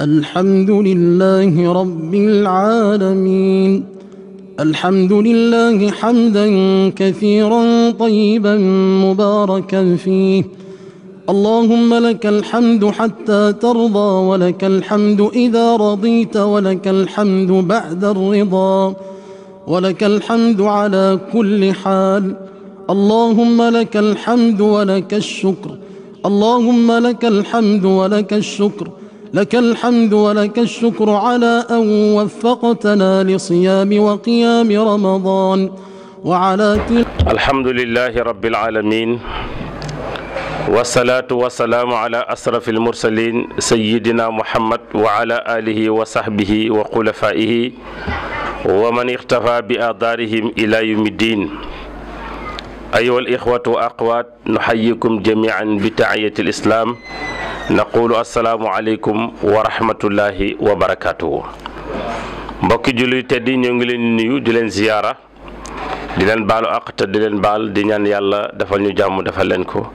الحمد لله رب العالمين. الحمد لله حمدا كثيرا طيبا مباركا فيه. اللهم لك الحمد حتى ترضى، ولك الحمد إذا رضيت، ولك الحمد بعد الرضا، ولك الحمد على كل حال. اللهم لك الحمد ولك الشكر. اللهم لك الحمد ولك الشكر. لك الحمد ولك الشكر على أن وفقتنا لصيام وقيام رمضان وعلى الحمد لله رب العالمين، والصلاة والسلام على أشرف المرسلين سيدنا محمد وعلى آله وصحبه وخلفائه ومن اختفى بآثارهم إلى يوم الدين. أيها الإخوة والأخوات، نحييكم جميعا بتحية الإسلام، نقول السلام عليكم ورحمة الله وبركاته. mbokki jullit te di ñoo ngi leen nuyu di leen ziyaara, di leen baalu àq te di leen baal, di ñaan yàlla defal ñu jàmm defal leen ko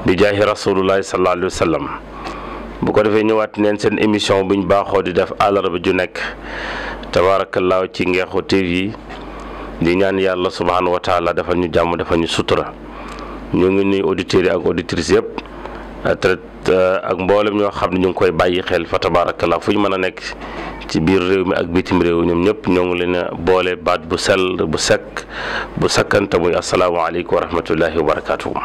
bi jaahi rasulullahi sallallahu alayhi wa sallam. bu ko defee ñëwaat neen seen émission buñ baaxoo di def àllarba ju nekk tabaarakallaahu ci Ngexu TV, di ñaan yàlla subhanahu wa taala defal ñu jàmm defal ñu sutura. ñu ngi nuyu auditeurs yi ak auditrices yëpp ak mboolem ñoo xam ne ñu ngi koy bàyyi xel fa tabaarakallaahu fu ñu mën a nekk ci biir réew mi ak bitim réew, ñoom ñëpp ñoo ngi leen a boole baat bu sell bu sekk bu sakkante muy asalaamaaleykum wa rahmatullahi wa barakaatuhu.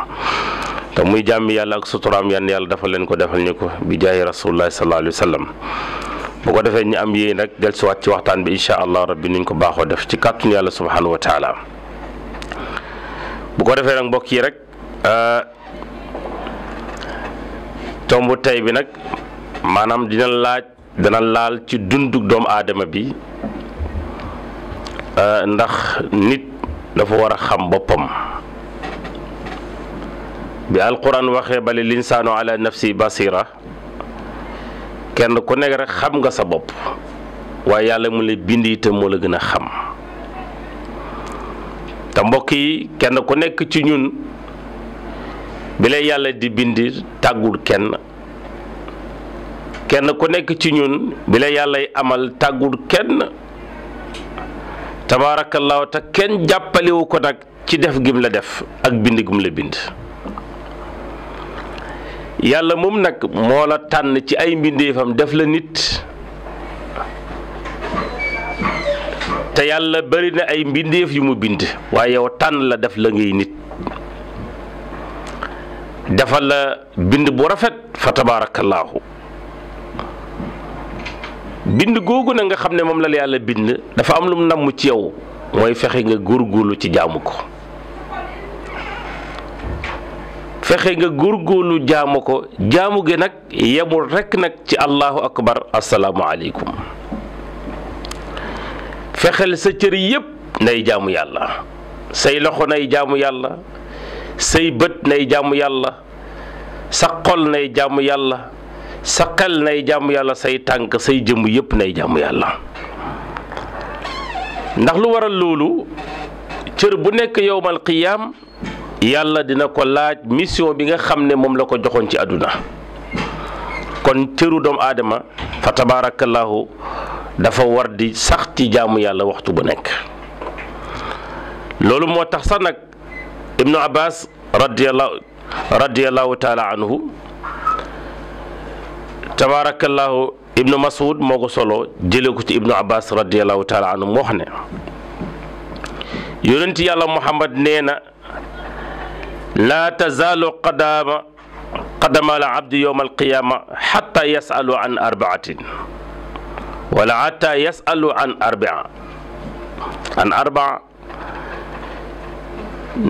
te muy jàmmi yàlla ak suturaam yan yàlla dafa leen ko defal ñu ko bi jaahi rasulullahi sallallahu alayhi wa sallam. bu ko defee ñu am yéen nag dellusiwaat ci waxtaan bi incha allah rabbi niñ ko baaxoo def ci kàttanu yàlla subhanahu wa taala. bu ko defee nag mbokk yi rek tombu tey bi nag maanaam dana laal ci dundug doomu aadama bi, ndax nit dafa war a xam boppam. bi alquran waxee bali linsaanu ala nafsi basira, kenn ku nekk rek xam nga sa bopp, waaye yàlla mu la bind itam moo la gën a xam. te mbokk yi kenn ku nekk ci ñun bi lay yàlla di bind tàggul kenn ku nekk ci ñun bi la yàllay amal tàggul kenn tabaarakallaahu, te kenn jàppalewu ko nag ci def gim la def ak bind gim la bind. yàlla moom nag moo la tànn ci ay mbindeefam def la nit, te yàlla bari na ay mbindeef yu mu bind, waaye yow tànn la def la ngay nit, defal la bind bu rafet fa tabaarakallaahu. bind googu na nga xam ne moom la yàlla bind dafa am lu mu namm ci yow, mooy fexe nga góorgóorlu ci jaamu ko. fexe nga góorgóorlu jaamu ko. jaamu gi nag yemul rekk nag ci allahu akbar assalaamu aleykum. fexeel sa cër yépp nay jaamu yàlla, say loxo nay jaamu yàlla, say bët nay jaamu yàlla, sa xol nay jaamu yàlla, sa xel nay jaamu yàlla, say tànk say jëmm yépp nay jaamu yàlla. ndax lu waral loolu, cër bu nekk yowmal qiyaam yàlla dina ko laaj mission bi nga xam ne moom la ko joxoon ci àdduna. kon cëru doomu aadama fa tabaarakallaahu dafa war di sax ci jaamu yàlla waxtu bu nekk. loolu moo tax sax nag ibnu abbas radiyallahu taala anhu, tabaarakallaahu ibnu mas'ud moo ko solo jële ko ci ibnu abbas radiyallahu taala anhu moo xam ne yonent yàlla muhammad nee na laa tazaalu qadama al abdi yowma alqiyaama xatta yasalu an arbaatin wala xatta yasalu an arbaa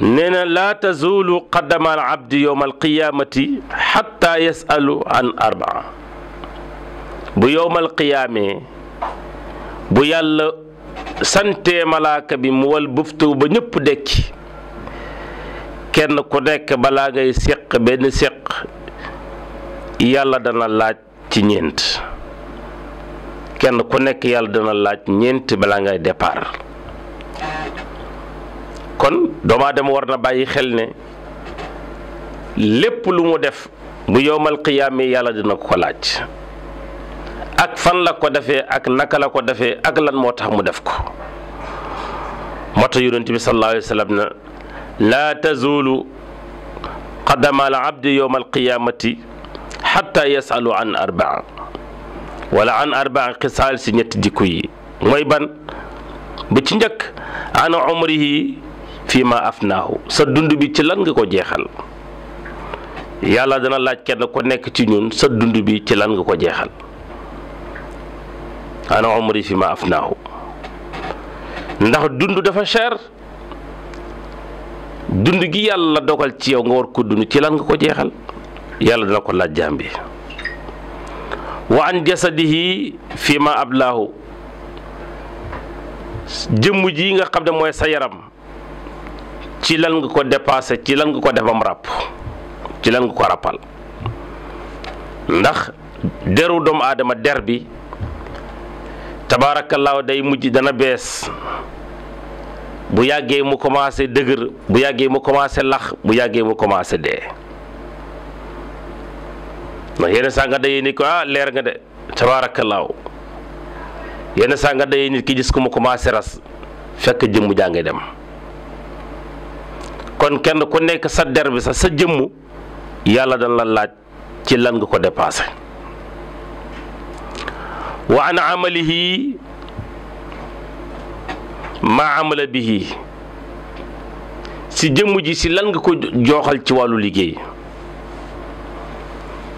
nee na laa tazulu qadama al abdi yowma alqiyaamati xatta yasalu an arbaa. bu yowmal qiyaamee bu yàlla santee malaaka bi mu wal buftu ba ñëpp dekki, kenn ku nekk balaa ngay séq benn séq yàlla dana laaj ci ñeent. kenn ku nekk yàlla dana laaj ñeent balaa ngay départ. kon doomu aadama war na bàyyi xel ne lépp lu mu def bu yowmal qiyaamee yàlla dina ko laaj. ak fan la ko defee ak naka la ko defee ak lan moo tax mu def ko. moo tax yonent bi sallallahu alayhi wa sallam na laa tazulu qadama al abdi yowma alqiyamati xatta yasalu an arbaa wala an arbaa xisaal si ñetti jikko yi mooy ban bu ci njëkk an umrihi fi ma afnaahu sa dund bi ci lan nga ko jeexal. yàlla dana laaj kenn ku nekk ci ñun sa dund bi ci lan nga ko jeexal. an umri fi ma afnaahu ndax dund dafa cher. dund gi yàlla dogal ci yow nga war ko dund ci lan nga ko jeexal yàlla dana ko laaj jaam bi. wa an jasadihi fi ma ablaahu jëmm ji nga xam ne mooy sa yaram ci lan nga ko dépassé ci lan nga ko defam ràpp ci lan nga ko ràppal. ndax deru doomu aadama der bi tabaarakallaahu day mujj dana bees bu yàggee mu commencé dëgër bu yàggee mu commencé lax bu yàggee mu commencé dee. ndax yenn saa nga dayee nit ko leer nga de tabaarakallaahu yenn saa nga dayee nit ki gis ko mu commencé ras fekk jëmm jaa ngay dem. kon kenn ku nekk sa der bi sa jëmm yàlla dana la laaj ci lan nga ko dépassé. wa an amalihi ma amala bihi si jëmm ji si lan nga ko jooxal ci wàllu liggéey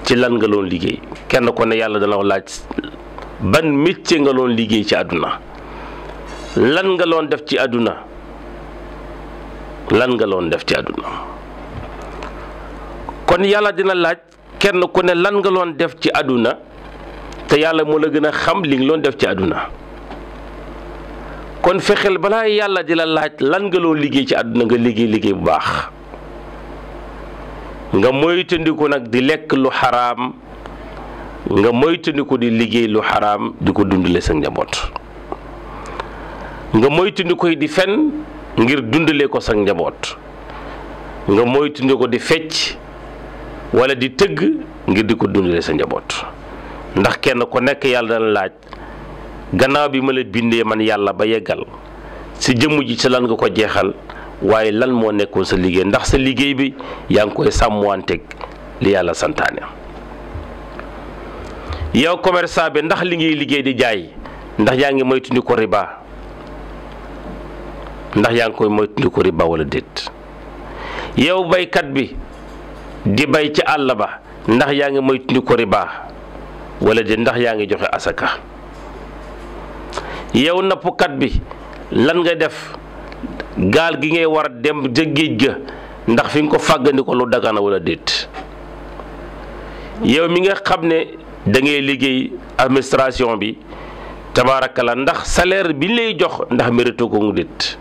ci lan nga loon liggéey. kenn ko ne yàlla dana laaj ban métier nga loon liggéey ci àdduna lan nga loon def ci àdduna lan nga loon def ci àdduna. kon yàlla dina laaj kenn ku ne lan nga loon def ci àdduna te yàlla moo la gën a xam li nga loon def ci àdduna. kon fexeel balaa yàlla di la laaj lan nga loon liggéey ci àdduna nga liggéey bu baax. nga moytandiku nag di lekk lu xaraam nga moytandiku di liggéey lu xaraam di ko dundale sa njaboot. nga moytandiku di fen ngir dundale ko sa njaboot. nga moytandiku di fecc wala di tëgg ngir di ko dundale sa njaboot. ndax kenn ku nekk yàlla dana laaj gannaaw bi ma la bindee man yàlla ba yeggal si jëmm ji ci lan nga ko jeexal waaye lan moo nekkoon sa liggéey ndax sa liggéey bi yaa ngi koy sàmmanteeg li yàlla santaane. yow commerçant bi ndax li ngay liggéey di jaay ndax yaa ngi moytundi ko riba ndax yaa ngi koy moytundi ko riba wala déet. yow baykat bi di bay ci àll ba ndax yaa ngi moytundi ko riba wala déet ndax yaa ngi joxe asaka. yow nappkat bi lan nga def gaal gi ngay war dem ja géej ga ndax fi nga ko fàggandi ko lu dagana wala déet. yow mi nga xam ne da ngay liggéey administration bi tabaarakalla ndax salaire bi ñu lay jox ndax mérito ko mu déet.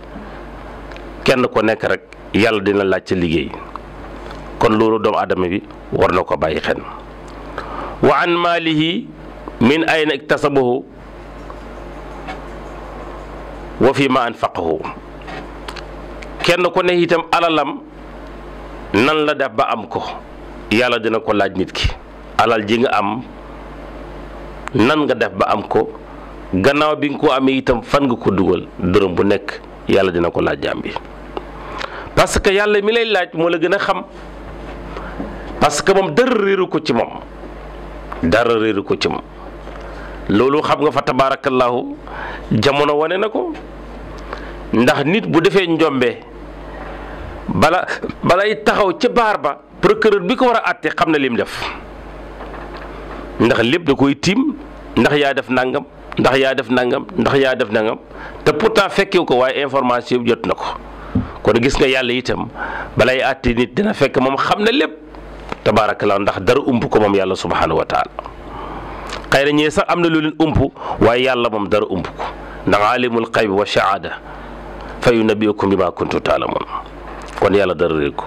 kenn ko nekk rek yàlla dina laaj ca liggéey. kon loolu doomu aadama bi war na ko bàyyi xel. wa an maalihi min ayna iktasabahu wa fi ma anfaqahu kenn ku ne itam alalam nan la def ba am ko yàlla dina ko laaj nit ki. alal ji nga am nan nga def ba am ko gannaaw bi nga ko amee itam fan nga ko dugal dërëm bu nekk yàlla dina ko laaj jaam bi. parce que yàlla mi lay laaj moo la gën a xam parce que moom dara réeru ko ci moom dara réeru ko ci moom. loolu xam nga fa tabaarakallaahu jamono wane na ko ndax nit bu defee njombe balay taxaw ca baar ba procureur bi ko war a àtte xam na lim def ndax lépp da koy tiim ndax yaa def nangam ndax yaa def nangam ndax yaa def nangam te pourtant fekkewu ko waaye information bi jot na ko. kon gis nga yàlla itam balay àtte nit dina fekk moom xam na lépp tabaarakallaahu ndax dara ump ko moom yàlla subhaanahu wa taala. xëy na ñii sax am na lu leen ump waaye yàlla moom dara ump ko ndax alimul xaybi wa shahaada fa yunabbiukum bima kuntum taalamun. kon yàlla dara réer ko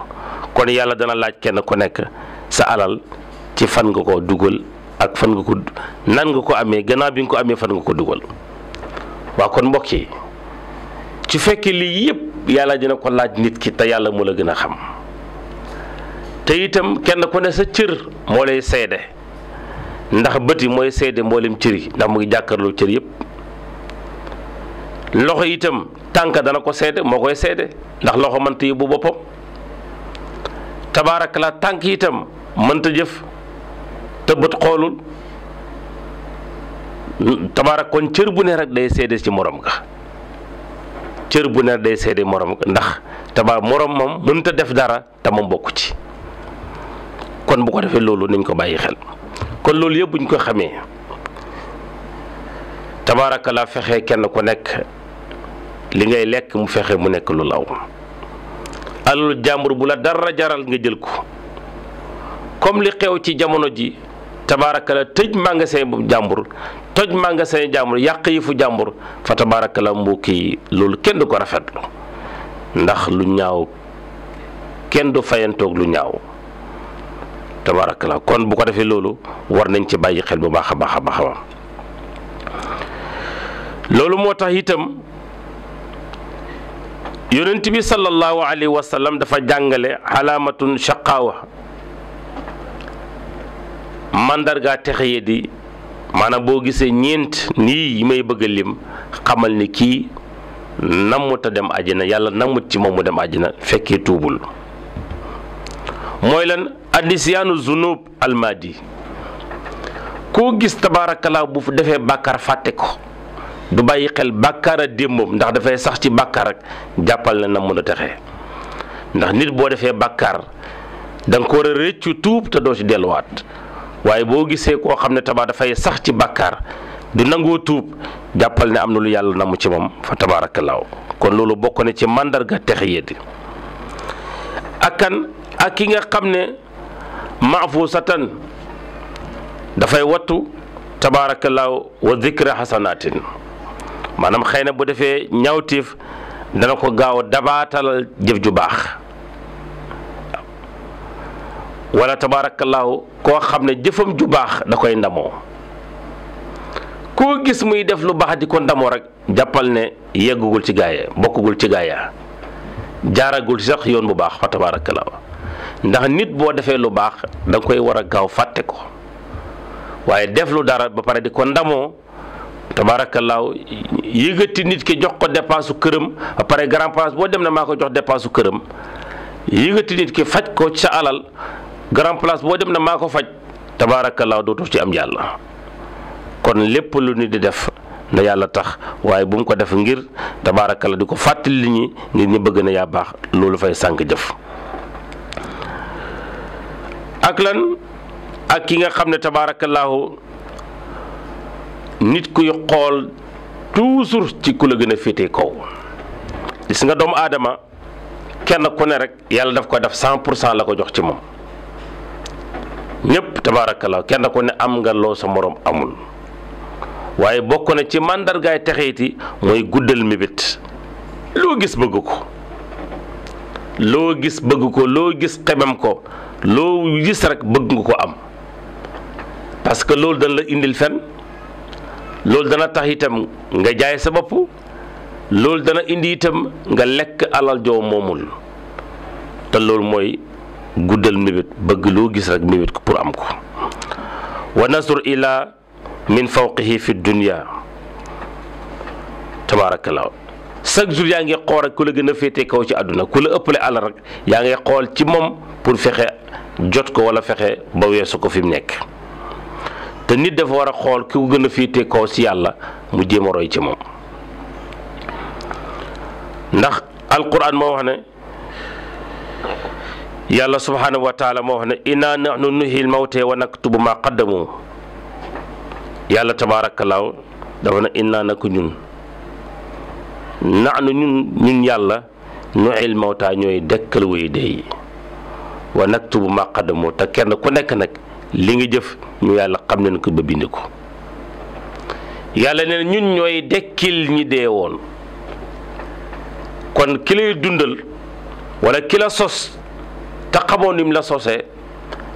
kon yàlla dana laaj kenn ku nekk sa alal ci fan nga ko dugal ak fan nga ko nan nga ko amee gannaaw bi nga ko amee fan nga ko dugal. waaw kon mbokk yi ci fekkee lii yëpp yàlla dina ko laaj nit ki te yàlla mu la gën a xam te itam kenn ku ne sa cër moo lay seede ndax bët yi mooy seede mboolem cër yi ndax mu ngi jàkkaarloo cër yëpp. loxo itam tànk dana ko seede moo koy seede ndax loxo mënta yóbbu boppam. tabaarakallaa tànk itam mënta jëf te bët xoolul. kon cër bu ne rek day seede ci morom ga. cër bu ne day seede morom ga ndax morom moom mënta def dara te moom bokku ci. kon bu ko defee loolu nañ ko bàyyi xel. kon loolu yëpp buñ ko xamee tabaarakallaa fexe kenn ku nekk li ngay lekk mu fexe mu nekk lu law. alalu jàmbur bu la dara jaral nga jël ko comme li xew ci jamono ji tabaarakallaa tëj magasin bu jàmbur toj magasin jàmbur yàq yi fu jàmbur fa tabaarakallaa mbokk yi loolu kenn du ko rafetlu ndax lu ñaaw kenn du fayantoog lu ñaaw tabaarakallaa kon bu ko defee loolu war nañ ci bàyyi xel bu baax a baax a baax loolu moo tax itam yonent bi sallallahu alayhi wa sallam dafa jàngale alaamatun shaqaawa mandarga texeye di maanaam boo gisee ñeent nii yi may bëgg a lim xamal ni kii nammut a dem àjjana yàlla nammut ci moom mu dem àjjana fekkee tuubul. mooy lan anisyaanu zunub almaadi koo gis tabaarakallaa bu defee bàkkaar fàtte ko du bàyyi xel bàkkaar a démbam ndax dafay sax ci bàkkaar rek jàppal na nam mën a texee ndax nit boo defee bàkkaar da nga ko war a rëccu tuub te doo ci delluwaat waaye boo gisee koo xam ne dafay sax ci bàkkaar du nangoo tuub jàppal ne am na lu yàlla namm ci moom fa tabaarakallaa kon loolu bokk na ci màndarga texe yeddi ak ki nga xam ne maafusatan dafay wattu tabaarakallaahu wa dikra xasanaatin maanaam xëy na bu defee ñaawtiif dana ko gaaw a dabaatalal jëf ju baax wala tabaarakallaahu koo xam ne jëfam ju baax da koy ndamoo koo gis muy def lu baax di ko ndamoo rek jàppal ne yeggugul ci gaaya bokkugul ci gaaya jaaragul ci sax yoon bu baax fa tabaarakallaahu ndax nit boo defee lu baax da nga koy war a gaaw fàtte ko waaye def lu dara ba pare di ko ndamoo tabaarakallaahu yëgati nit ki jox ko dépense këram ba pare grand place boo dem na maa ko jox dépense këram yëgati nit ki faj ko ci sa alal grand place boo dem na maa ko faj tabaarakallaahu dootu ci am yàlla. kon lépp lu nit di def na yàlla tax waaye bu mu ko def ngir tabaarakallaahu di ko fàttali ñi ngir ñu bëgg na yaa baax loolu fay sànq jëf. ak lan ak ki nga xam ne tabaarakallaahu nit kuy xool toujours ci ku la gën a féete kaw gis nga doomu aadama kenn ku ne rek yàlla daf ko def 100% la ko jox ci moom ñëpp tabaarakallaahu kenn ku ne am nga loo sa morom amul waaye bokk na ci màndargaay texeeti mooy guddal mébét loo gis bëgg ko loo gis bëgg ko loo gis xemem ko loo gis rek bëgg nga ko am parce que loolu dana la indil fen loolu dana tax itam nga jaay sa bopp loolu dana indi itam nga lekk alal joo moomul te loolu mooy guddal mébét bëgg loo gis rek mébét ko pour am ko wa nasur ila min fawqihi fi dunya tabaarakallaahu chaque jour yaa ngi xool rek ku la gën a féete kaw ci àdduna ku la ëppale alal rek yaa ngi xool ci moom pour fexe jot ko wala fexe ba weesu ko fi mu nekk te nit dafa war a xool ki ko gën a féete kaw ci yàlla mu jéem a roy ci moom ndax alquran moo wax ne yàlla subhanahu wa taala moo wax ne inna nahnu nuhyil mawta wa naktubu ma qaddamu yàlla tabaarakallaahu dafa ne inna na ko ñun naxnu ñun yàlla nuhyil mawta ñooy dekkal way dee yi wa naktubu ma qaddamu te kenn ku nekk nag li nga jëf ñu yàlla xam nañ ko ba bind ko yàlla ne ñun ñooy dekkil ñi dee woon kon ki lay dundal wala ki la sos te xamoon ni mu la sosee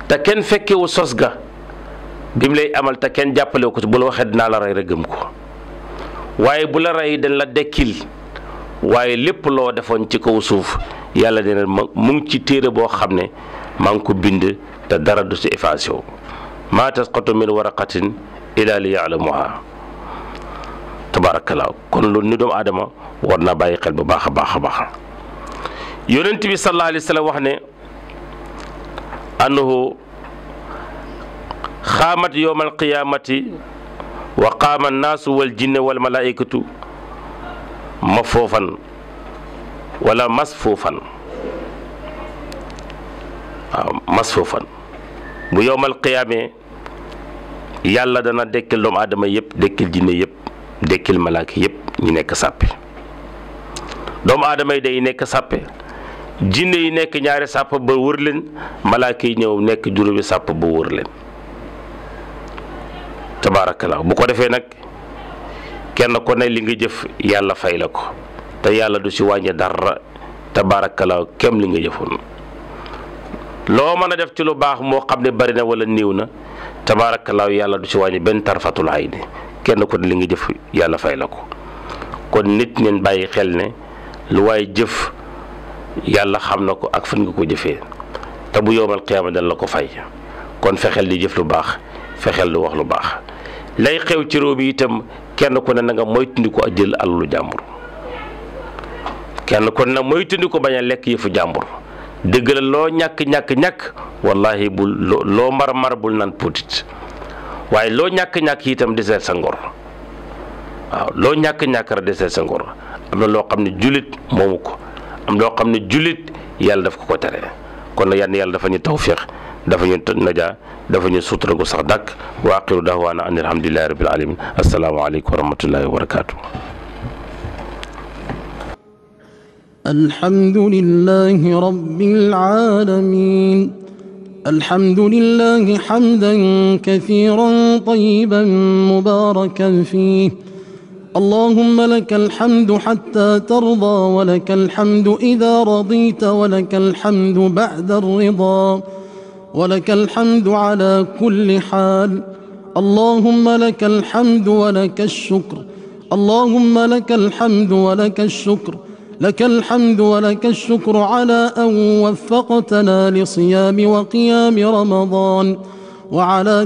te kenn fekkewu sos ga bi mu lay amal te kenn jàppale ko ci bu la waxee dinaa la rey rek gëm ko waaye bu la rey dañ la dekkil waaye lépp loo defoon ci kaw suuf yàlla dina mu ngi ci téere boo xam ne maa ngi ko bind te dara du si effacé wu maa tasqatu min waraqatin illa li ya'lamuha tabarakallah. kon loolu ni doomu aadama war naa bàyyi xel bu baax a baax a baax. yonent bi sallallahu alayhi wa sallam wax ne annahu xaamat yowma alqiyamati wa qaama annaasu wal jinne wal malaikatu mafoofan wala masfuufan. waaw masfuufan bu yowmal qiyaamee yàlla dana dekkil doomu aadama yëpp, dekkil jinne yëpp, dekkil malaaka yëpp ñu nekk sàppe. doomu aadama yi day nekk sàppe, jinne yi nekk ñaari sàpp ba wër leen, malaaka yi ñëw nekk juróomi sàpp ba wër leen. tabaarakallah. bu ko defee nag kenn ko ne li nga jëf yàlla fay la ko, te yàlla du si wàññi dara. tabaarakallah kem li nga jëfoon. loo mën a def ci lu baax moo xam ne bari na wala néew na, tabaarakallaahu yàlla du ci wàññi benn tarfatul ayni. kenn ko ne li nga jëf yàlla fay la ko. kon nit ñeen bàyyi xel ne lu waaye jëf yàlla xam na ko ak fan nga ko jëfee, te bu yowmal qiyaama dana la ko fay. kon fexeel di jëf lu baax, fexeel di wax lu baax. lay xew ci réew mi itam kenn ku ne na nga moytandiku a jël alalu jàmbur, kenn ku ne na moytandiku bañ a lekk yëfu jàmbur. dëgg la loo ñàkk wallahi bul loo mar bul naan putit, waaye loo ñàkk itam deseel sa ngor. waaw loo ñàkk rek deseel sa ngor. am na loo xam ne jullit moomu ko, am loo xam ne jullit yàlla daf ko tere. kon nag yàlla dafa ñu tawfiq, dafa ñu najaa, dafa ñu sutura gu sax dàkk. wa aqiru dahwaana an alhamdulillahi rabbil alamin. assalaamu aleykum wa rahmatullahi wa barakatuh. الحمد لله رب العالمين. الحمد لله حمدا كثيرا طيبا مباركا فيه. اللهم لك الحمد حتى ترضى، ولك الحمد إذا رضيت، ولك الحمد بعد الرضا، ولك الحمد على كل حال. اللهم لك الحمد ولك الشكر. اللهم لك الحمد ولك الشكر. لك الحمد ولك الشكر على أن وفقتنا لصيام وقيام رمضان، وعلى